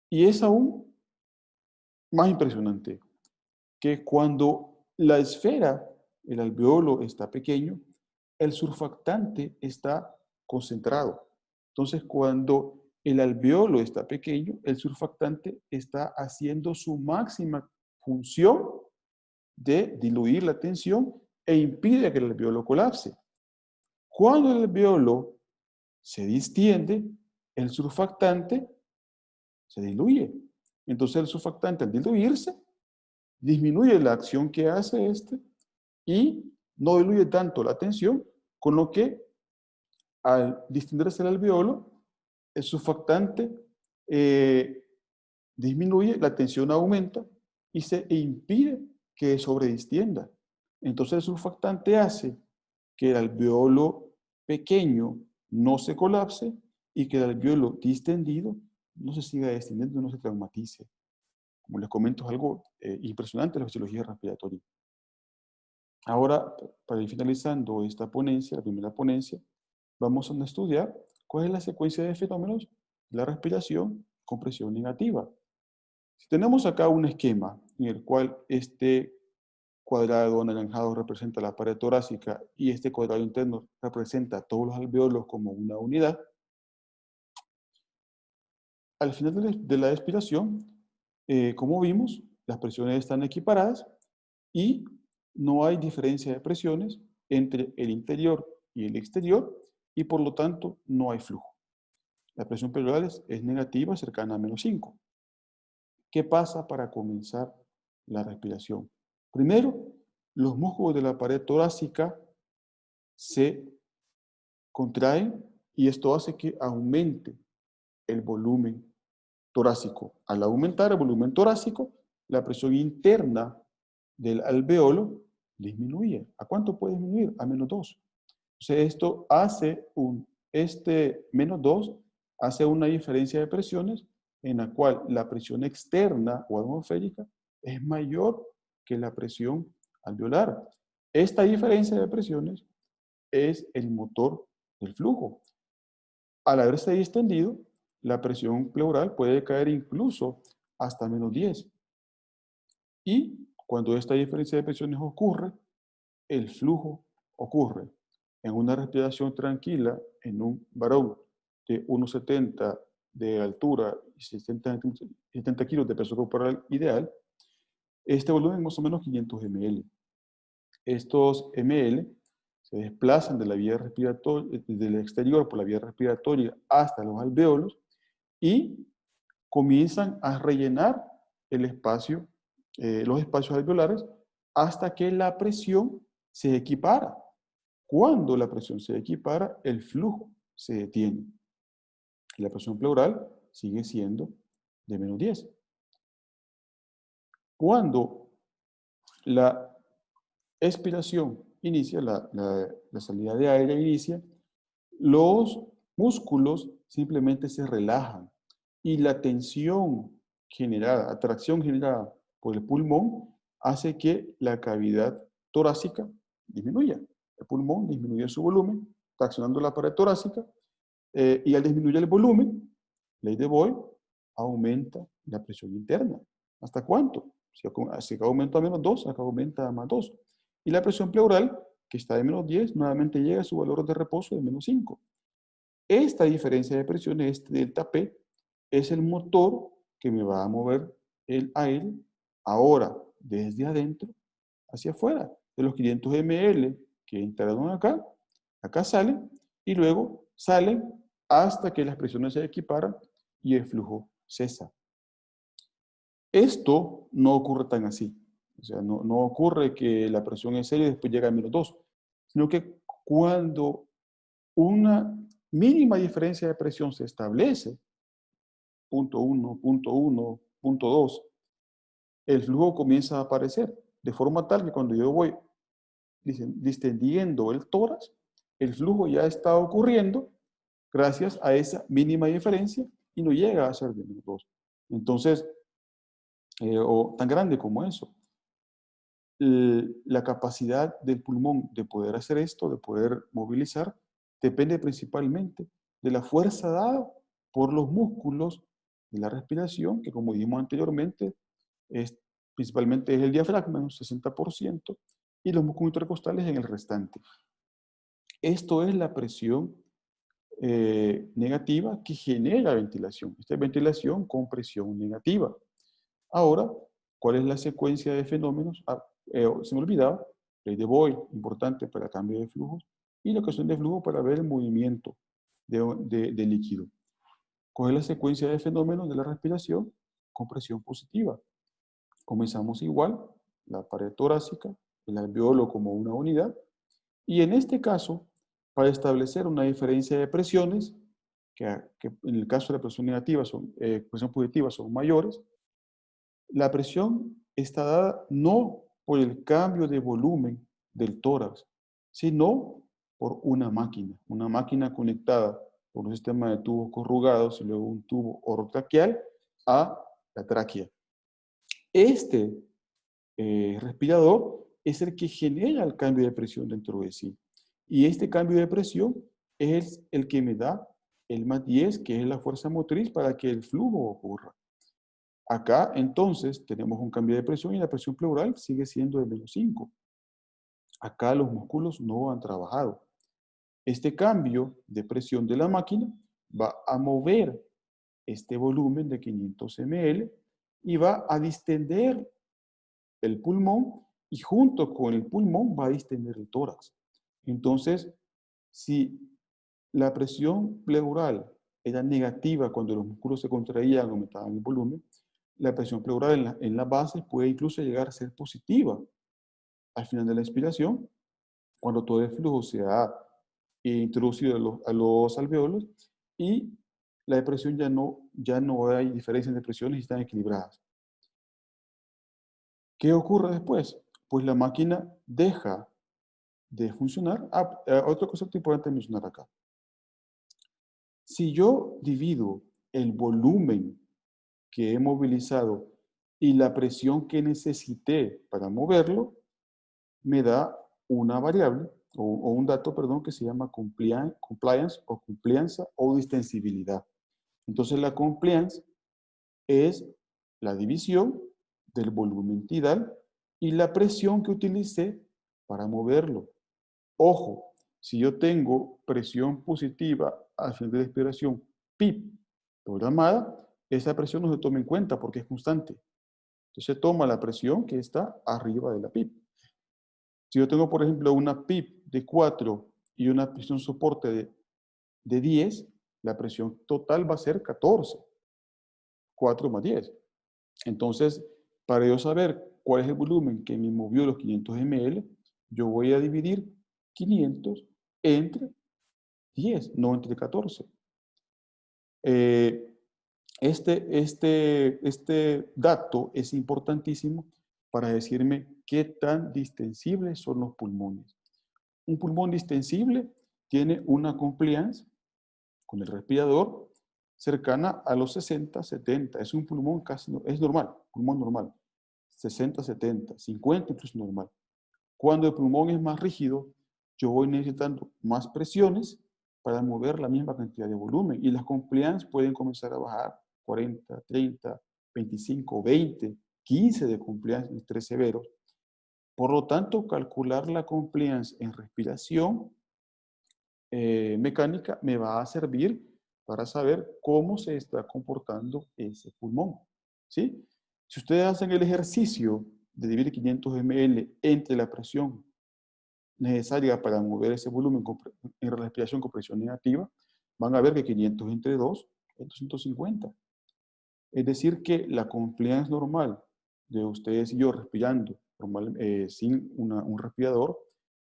Y es aún más impresionante que cuando la esfera, el alveolo está pequeño, el surfactante está concentrado. Entonces, cuando el alveolo está pequeño, el surfactante está haciendo su máxima función de diluir la tensión e impide que el alveolo colapse. Cuando el alveolo se distiende, el surfactante se diluye. Entonces, el surfactante, al diluirse, disminuye la acción que hace este y no diluye tanto la tensión, con lo que al distenderse el alveolo, el surfactante disminuye, la tensión aumenta y se impide que sobredistienda. Entonces el surfactante hace que el alveolo pequeño no se colapse y que el alveolo distendido no se siga distendiendo, no se traumatice. Como les comento, es algo impresionante la fisiología respiratoria. Ahora, para ir finalizando esta ponencia, la primera ponencia, vamos a estudiar cuál es la secuencia de fenómenos de la respiración con presión negativa. Si tenemos acá un esquema en el cual este cuadrado anaranjado representa la pared torácica y este cuadrado interno representa todos los alveolos como una unidad, al final de la expiración, como vimos, las presiones están equiparadas y no hay diferencia de presiones entre el interior y el exterior y por lo tanto no hay flujo. La presión pleural es negativa, cercana a -5. ¿Qué pasa para comenzar la respiración? Primero, los músculos de la pared torácica se contraen y esto hace que aumente el volumen torácico. Al aumentar el volumen torácico, la presión interna del alveolo disminuye. ¿A cuánto puede disminuir? A -2. Entonces esto hace este -2 hace una diferencia de presiones en la cual la presión externa o atmosférica es mayor que la presión alveolar. Esta diferencia de presiones es el motor del flujo. Al haberse distendido, la presión pleural puede caer incluso hasta -10. Y cuando esta diferencia de presiones ocurre, el flujo ocurre. En una respiración tranquila, en un varón de 1,70 de altura y 70 kilos de peso corporal ideal, este volumen es más o menos 500 ml. Estos ml se desplazan de la vía respiratoria, del exterior por la vía respiratoria hasta los alveolos y comienzan a rellenar el espacio, los espacios alveolares hasta que la presión se equipara. Cuando la presión se equipara, el flujo se detiene. Y la presión pleural sigue siendo de -10. Cuando la expiración inicia, la salida de aire inicia, los músculos simplemente se relajan y la tensión generada, atracción generada por el pulmón, hace que la cavidad torácica disminuya. El pulmón disminuye su volumen, traccionando la pared torácica, y al disminuir el volumen, ley de Boyle, aumenta la presión interna. ¿Hasta cuánto? Si acá aumenta a -2, acá aumenta a +2. Y la presión pleural, que está de -10, nuevamente llega a su valor de reposo de -5. Esta diferencia de presiones, este delta P, es el motor que me va a mover el aire ahora desde adentro hacia afuera. de los 500 ml que entraron acá, acá salen, y luego salen hasta que las presiones se equiparan y el flujo cesa. Esto no ocurre tan así. O sea, no ocurre que la presión es cero y después llega a -2, sino que cuando una mínima diferencia de presión se establece, punto 1, punto 1, punto 2, el flujo comienza a aparecer, de forma tal que cuando yo voy distendiendo el tórax, el flujo ya está ocurriendo gracias a esa mínima diferencia y no llega a ser de -2. Entonces, o tan grande como eso. La capacidad del pulmón de poder hacer esto, de poder movilizar, depende principalmente de la fuerza dada por los músculos de la respiración, que como dijimos anteriormente, principalmente es el diafragma en un 60% y los músculos intercostales en el restante. Esto es la presión negativa que genera ventilación. Esta es ventilación con presión negativa. Ahora, ¿cuál es la secuencia de fenómenos? Se me olvidaba, ley de Boyle, importante para el cambio de flujos, y la ecuación de flujo para ver el movimiento de líquido. ¿Cuál es la secuencia de fenómenos de la respiración? Con presión positiva. Comenzamos igual, la pared torácica, el alveolo como una unidad, y en este caso, para establecer una diferencia de presiones, que en el caso de la presión negativa presión positiva son mayores, la presión está dada no por el cambio de volumen del tórax, sino por una máquina conectada por un sistema de tubos corrugados y luego un tubo orotraqueal a la tráquea. Este respirador es el que genera el cambio de presión dentro de sí. Y este cambio de presión es el que me da el +10, que es la fuerza motriz para que el flujo ocurra. Acá, entonces, tenemos un cambio de presión y la presión pleural sigue siendo de -5. Acá los músculos no han trabajado. Este cambio de presión de la máquina va a mover este volumen de 500 ml y va a distender el pulmón y junto con el pulmón va a distender el tórax. Entonces, si la presión pleural era negativa cuando los músculos se contraían, aumentaban el volumen, la presión pleural en la base puede incluso llegar a ser positiva al final de la inspiración, cuando todo el flujo se ha introducido a los alveolos y la depresión ya no hay diferencias de presiones y están equilibradas. ¿Qué ocurre después? Pues la máquina deja de funcionar. Otro concepto importante mencionar acá. Si yo divido el volumen que he movilizado y la presión que necesité para moverlo, me da una variable o un dato, perdón, que se llama compliance o complianza o distensibilidad. Entonces la compliance es la división del volumen tidal y la presión que utilicé para moverlo. Ojo, si yo tengo presión positiva al final de la expiración, PIP, programada, esa presión no se toma en cuenta porque es constante. Entonces se toma la presión que está arriba de la PIP. Si yo tengo, por ejemplo, una PIP de 4 y una presión soporte de 10, la presión total va a ser 14. 4 más 10. Entonces, para yo saber cuál es el volumen que me movió los 500 ml, yo voy a dividir 500 entre 10, no entre 14. Este dato es importantísimo para decirme qué tan distensibles son los pulmones. Un pulmón distensible tiene una compliance con el respirador cercana a los 60, 70. Es un pulmón es normal, pulmón normal. 60, 70, 50 incluso normal. Cuando el pulmón es más rígido, yo voy necesitando más presiones para mover la misma cantidad de volumen. Y las compliance pueden comenzar a bajar 40, 30, 25, 20, 15 de compliance en estrés severos. Por lo tanto, calcular la compliance en respiración mecánica me va a servir para saber cómo se está comportando ese pulmón. ¿Sí? Si ustedes hacen el ejercicio de dividir 500 ml entre la presión necesaria para mover ese volumen en respiración con presión negativa, van a ver que 500 entre 2 es 250. Es decir, que la compliance normal de ustedes y yo respirando sin un respirador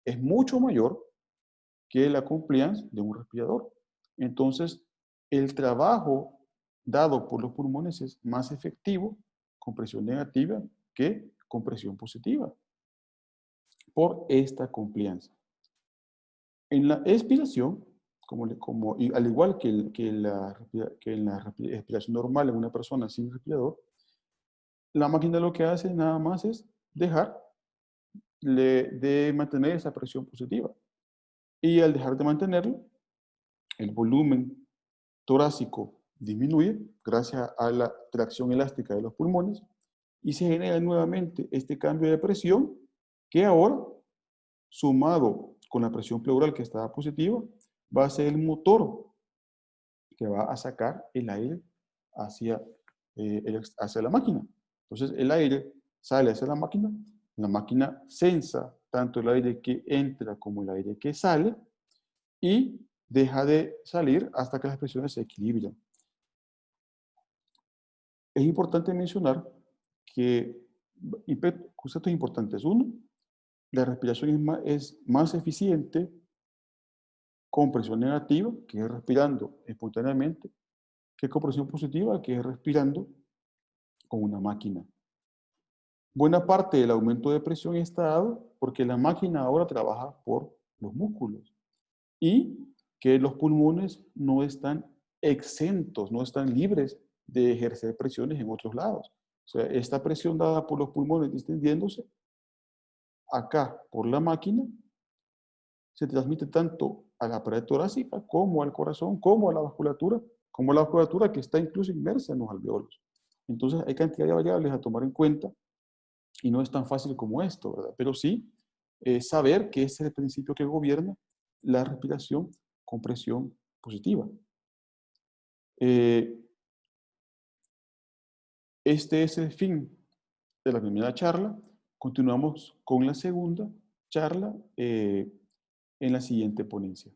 es mucho mayor que la compliance de un respirador. Entonces, el trabajo dado por los pulmones es más efectivo con presión negativa que con presión positiva por esta compliance. En la expiración, y al igual que en la respiración normal en una persona sin respirador, la máquina lo que hace nada más es dejar de mantener esa presión positiva. Y al dejar de mantenerlo, el volumen torácico disminuye gracias a la tracción elástica de los pulmones y se genera nuevamente este cambio de presión que ahora, sumado con la presión pleural que estaba positiva, va a ser el motor que va a sacar el aire hacia, hacia la máquina. Entonces el aire sale hacia la máquina sensa tanto el aire que entra como el aire que sale y deja de salir hasta que las presiones se equilibran. Es importante mencionar que conceptos importantes. Uno, la respiración es más eficiente con presión negativa, que es respirando espontáneamente, que con presión positiva, que es respirando con una máquina. Buena parte del aumento de presión está dado porque la máquina ahora trabaja por los músculos y que los pulmones no están exentos, no están libres de ejercer presiones en otros lados. O sea, esta presión dada por los pulmones distendiéndose acá por la máquina se transmite tanto a la pared torácica como al corazón, como a la vasculatura que está incluso inmersa en los alveolos. Entonces hay cantidad de variables a tomar en cuenta y no es tan fácil como esto, ¿verdad? Pero sí saber que ese es el principio que gobierna la respiración con presión positiva. Este es el fin de la primera charla. Continuamos con la segunda charla en la siguiente ponencia.